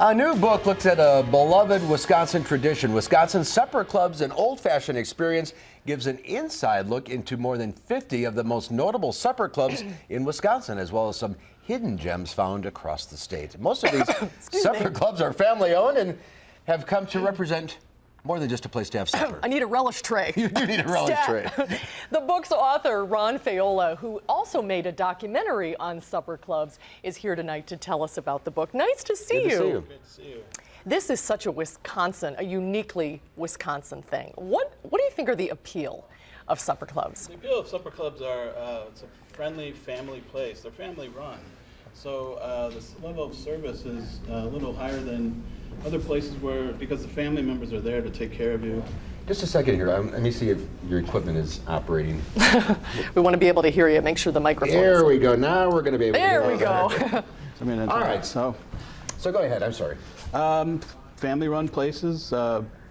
A new book looks at a beloved Wisconsin tradition. Wisconsin's supper clubs, an old-fashioned experience, gives an inside look into more than 50 of the most notable supper clubs in Wisconsin, as well as some hidden gems found across the state. Most of these supper clubs are family-owned and have come to represent more than just a place to have supper. I need a relish tray. You do need a relish tray. The book's author, Ron Faiola, who also made a documentary on supper clubs, is here tonight to tell us about the book. Nice to see you. Good to see you. Good to see you. This is such a uniquely Wisconsin thing. What do you think are the appeal of supper clubs? The appeal of supper clubs are it's a friendly family place. They're family run. So this level of service is a little higher than other places because the family members are there to take care of you. Just a second here. Let me see if your equipment is operating. We want to be able to hear you. Make sure the microphone is. There we go. Now we're going to be able to hear There we go. All right. So go ahead. I'm sorry. Family-run places,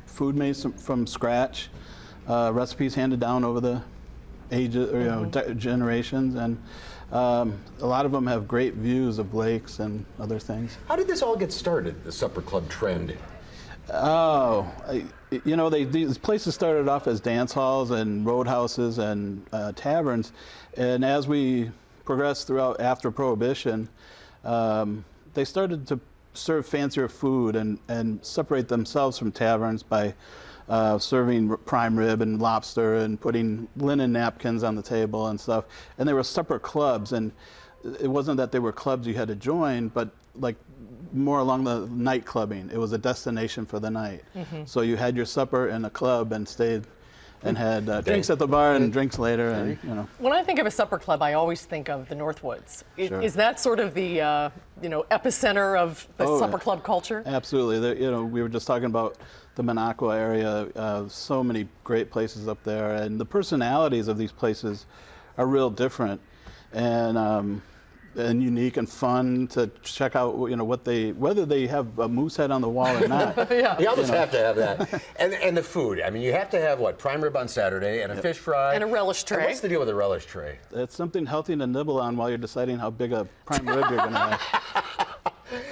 food made from scratch, recipes handed down over the ages, generations, and a lot of them have great views of lakes and other things. How did this all get started, the supper club trend? Oh, these places started off as dance halls and roadhouses and taverns, and as we progressed throughout after Prohibition, they started to serve fancier food and separate themselves from taverns by serving prime rib and lobster and putting linen napkins on the table and stuff. And they were supper clubs, and it wasn't that they were clubs you had to join, but like more along the night clubbing. It was a destination for the night. Mm-hmm. So you had your supper in a club and stayed and had drinks at the bar and drinks later. And, When I think of a supper club, I always think of the Northwoods. Sure. Is that sort of the epicenter of the supper club culture? Absolutely. We were just talking about the Minocqua area. So many great places up there, and the personalities of these places are real different and unique and fun to check out. Whether they have a moose head on the wall or not. Yeah. You almost have to have that. And the food. I mean, you have to have prime rib on Saturday and a fish fry And a relish tray. And what's the deal with a relish tray? It's something healthy to nibble on while you're deciding how big a prime rib you're going to have.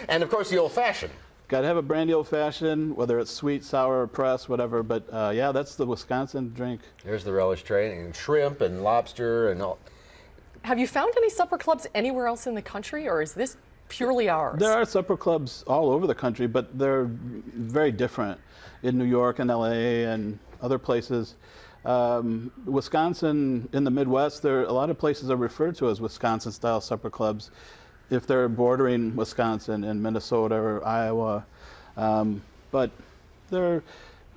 And of course, the old fashioned. Got to have a brandy old fashioned, whether it's sweet, sour, or pressed, whatever. But yeah, that's the Wisconsin drink. There's the relish tray and shrimp and lobster and all. Have you found any supper clubs anywhere else in the country, or is this purely ours? There are supper clubs all over the country, but they're very different in New York and LA and other places. Wisconsin, in the Midwest, a lot of places are referred to as Wisconsin-style supper clubs if they're bordering Wisconsin and Minnesota or Iowa. But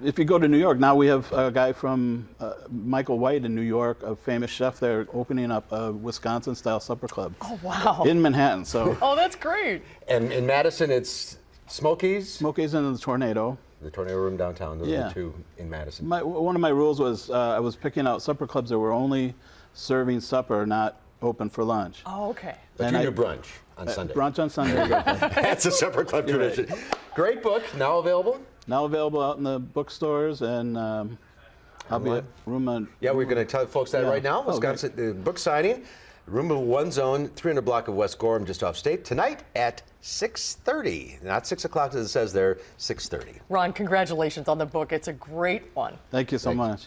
if you go to New York, now we have a guy from Michael White in New York, a famous chef there, opening up a Wisconsin-style supper club. Oh, wow. In Manhattan. So. Oh, that's great. And in Madison, it's Smokies? Smokies and the Tornado. The Tornado Room downtown. Those are the two in Madison. One of my rules was I was picking out supper clubs that were only serving supper, not open for lunch. Oh, okay. But you do brunch on Sunday. Brunch on Sunday. That's a supper club tradition. Right. Great book, now available? Now available out in the bookstores, and I'll be at room. Yeah, we're going to tell folks that right now. Wisconsin book signing, room of one zone, 300 block of West Gorham, just off State, tonight at 6:30. Not 6 o'clock as it says there, 6:30. Ron, congratulations on the book. It's a great one. Thank you so much.